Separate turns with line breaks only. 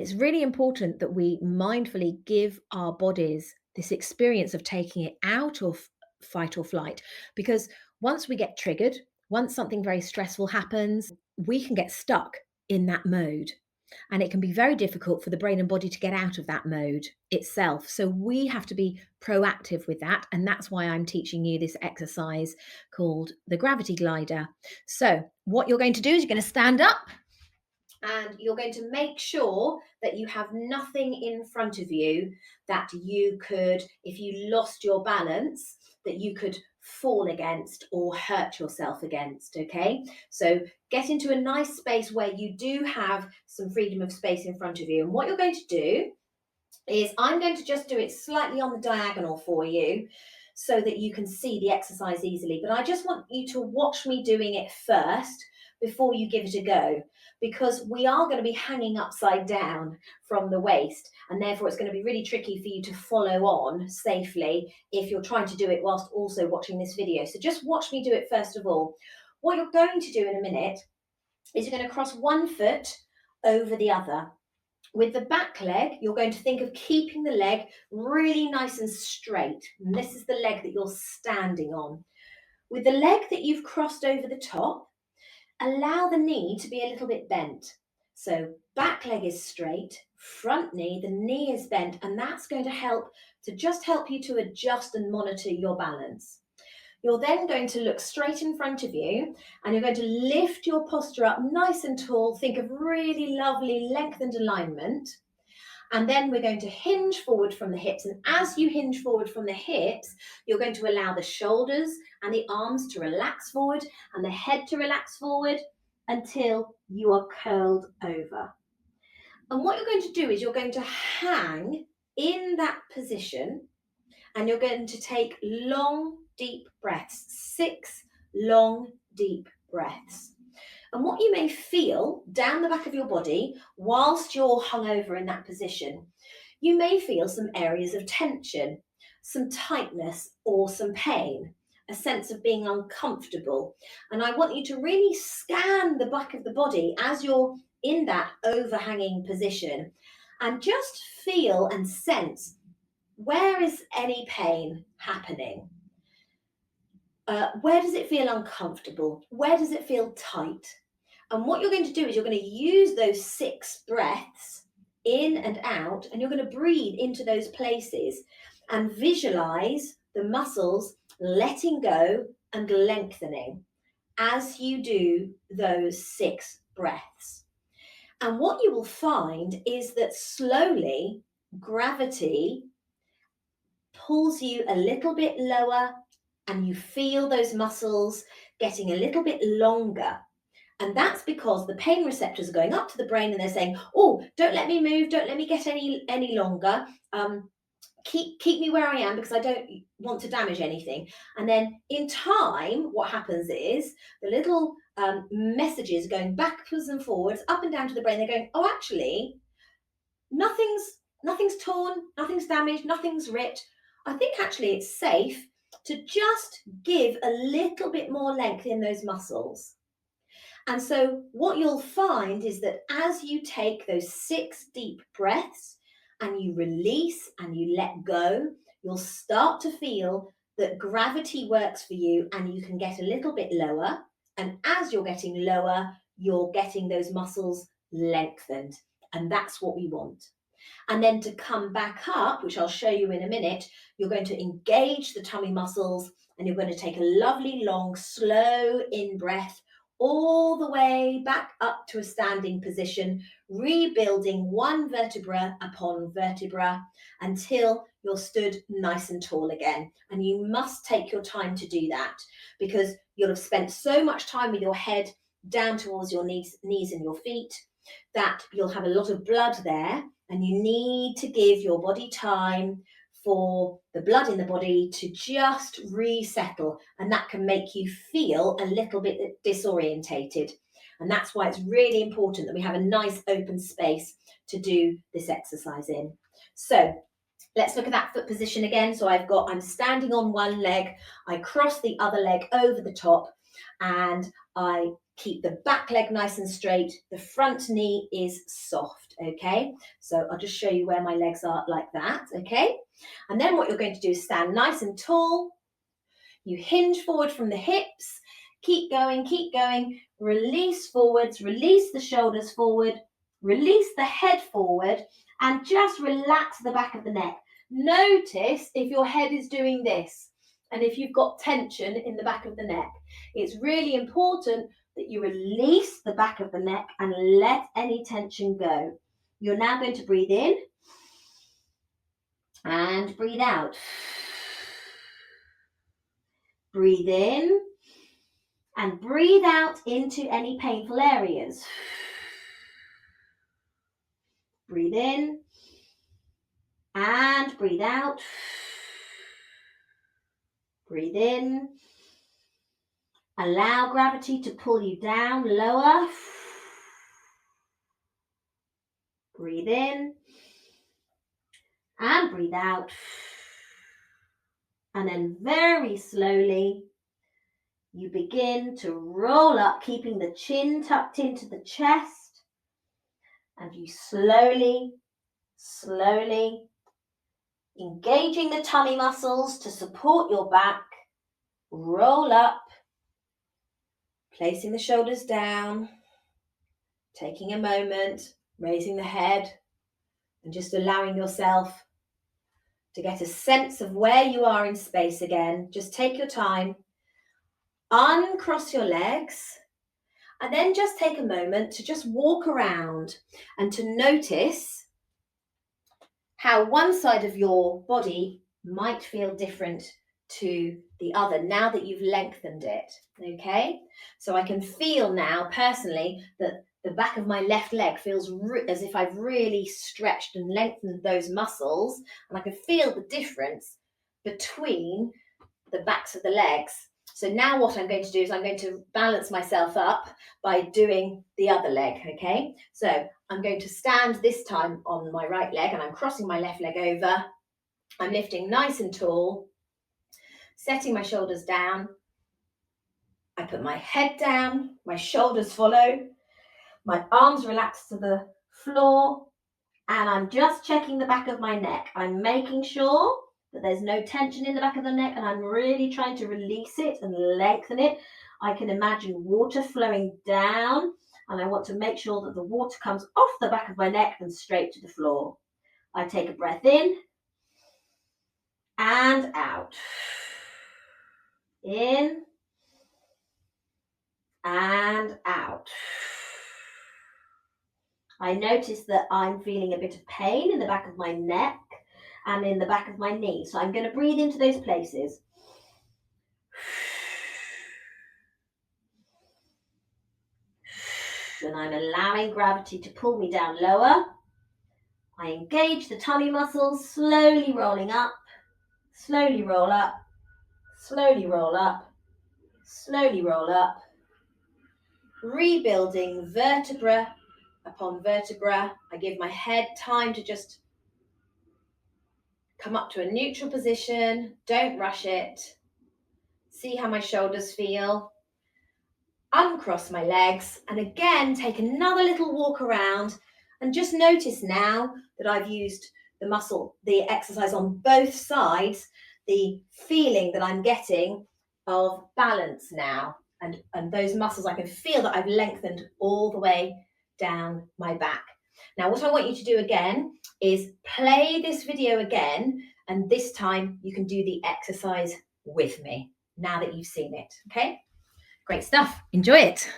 It's really important that we mindfully give our bodies this experience of taking it out of fight or flight. Because once we get triggered, once something very stressful happens, we can get stuck in that mode. And it can be very difficult for the brain and body to get out of that mode itself. So we have to be proactive with that. And that's why I'm teaching you this exercise called the gravity glider. So, what you're going to do is you're going to stand up and you're going to make sure that you have nothing in front of you that you could, if you lost your balance, that you could fall against or hurt yourself against. Okay, so get into a nice space where you do have some freedom of space in front of you. And what you're going to do is I'm going to just do it slightly on the diagonal for you so that you can see the exercise easily. But I just want you to watch me doing it first before you give it a go, because we are going to be hanging upside down from the waist, and therefore it's going to be really tricky for you to follow on safely if you're trying to do it whilst also watching this video. So just watch me do it first of all. What you're going to do in a minute is you're going to cross one foot over the other. With the back leg, you're going to think of keeping the leg really nice and straight. And this is the leg that you're standing on. With the leg that you've crossed over the top, allow the knee to be a little bit bent. So back leg is straight, front knee, the knee is bent, and that's going to help you to adjust and monitor your balance. You're then going to look straight in front of you and you're going to lift your posture up nice and tall. Think of really lovely lengthened alignment. And then we're going to hinge forward from the hips. And as you hinge forward from the hips, you're going to allow the shoulders and the arms to relax forward and the head to relax forward until you are curled over. And what you're going to do is you're going to hang in that position and you're going to take long, deep breaths, 6 long, deep breaths. And what you may feel down the back of your body whilst you're hung over in that position, you may feel some areas of tension, some tightness or some pain, a sense of being uncomfortable. And I want you to really scan the back of the body as you're in that overhanging position and just feel and sense, where is any pain happening? Where does it feel uncomfortable? Where does it feel tight? And what you're going to do is you're going to use those 6 breaths in and out, and you're going to breathe into those places and visualize the muscles letting go and lengthening as you do those 6 breaths. And what you will find is that slowly gravity pulls you a little bit lower and you feel those muscles getting a little bit longer. And that's because the pain receptors are going up to the brain and they're saying, oh, don't let me move, don't let me get any longer. Keep me where I am because I don't want to damage anything. And then in time, what happens is the little messages going backwards and forwards, up and down to the brain, they're going, oh, actually, nothing's torn, nothing's damaged, nothing's ripped. I think actually it's safe to just give a little bit more length in those muscles. And so what you'll find is that as you take those 6 deep breaths and you release and you let go, you'll start to feel that gravity works for you and you can get a little bit lower. And as you're getting lower, you're getting those muscles lengthened. And that's what we want. And then to come back up, which I'll show you in a minute, you're going to engage the tummy muscles and you're going to take a lovely, long, slow in-breath all the way back up to a standing position, rebuilding one vertebra upon vertebra until you're stood nice and tall again. And you must take your time to do that because you'll have spent so much time with your head down towards your knees and your feet that you'll have a lot of blood there, and you need to give your body time for the blood in the body to just resettle, and that can make you feel a little bit disorientated. And that's why it's really important that we have a nice open space to do this exercise in. So let's look at that foot position again. So I'm standing on one leg, I cross the other leg over the top, and I Keep the back leg nice and straight. The front knee is soft, okay? So I'll just show you where my legs are like that, okay? And then what you're going to do is stand nice and tall. You hinge forward from the hips. Keep going, release forwards, release the shoulders forward, release the head forward, and just relax the back of the neck. Notice if your head is doing this and if you've got tension in the back of the neck. It's really important that you release the back of the neck and let any tension go. You're now going to breathe in and breathe out. Breathe in and breathe out into any painful areas. Breathe in and breathe out. Breathe in. Allow gravity to pull you down lower. Breathe in and breathe out. And then very slowly, you begin to roll up, keeping the chin tucked into the chest. And you slowly, engaging the tummy muscles to support your back, roll up, placing the shoulders down, taking a moment, raising the head, and just allowing yourself to get a sense of where you are in space again. Just take your time, uncross your legs, and then just take a moment to just walk around and to notice how one side of your body might feel different to the other now that you've lengthened it, okay? So I can feel now personally that the back of my left leg feels as if I've really stretched and lengthened those muscles, and I can feel the difference between the backs of the legs. So now what I'm going to do is I'm going to balance myself up by doing the other leg, okay? So I'm going to stand this time on my right leg and I'm crossing my left leg over. I'm lifting nice and tall, setting my shoulders down. I put my head down, my shoulders follow, my arms relax to the floor, and I'm just checking the back of my neck. I'm making sure that there's no tension in the back of the neck, and I'm really trying to release it and lengthen it. I can imagine water flowing down, and I want to make sure that the water comes off the back of my neck and straight to the floor. I take a breath in and out. In and out. I notice that I'm feeling a bit of pain in the back of my neck and in the back of my knee. So I'm going to breathe into those places. And I'm allowing gravity to pull me down lower. I engage the tummy muscles, slowly rolling up, slowly roll up, slowly roll up, slowly roll up. Rebuilding vertebra upon vertebra. I give my head time to just come up to a neutral position. Don't rush it. See how my shoulders feel. Uncross my legs and again take another little walk around, and just notice now that I've used the exercise on both sides, the feeling that I'm getting of balance now, and those muscles, I can feel that I've lengthened all the way down my back. Now what I want you to do again is play this video again, and this time you can do the exercise with me now that you've seen it, okay? Great stuff. Enjoy it.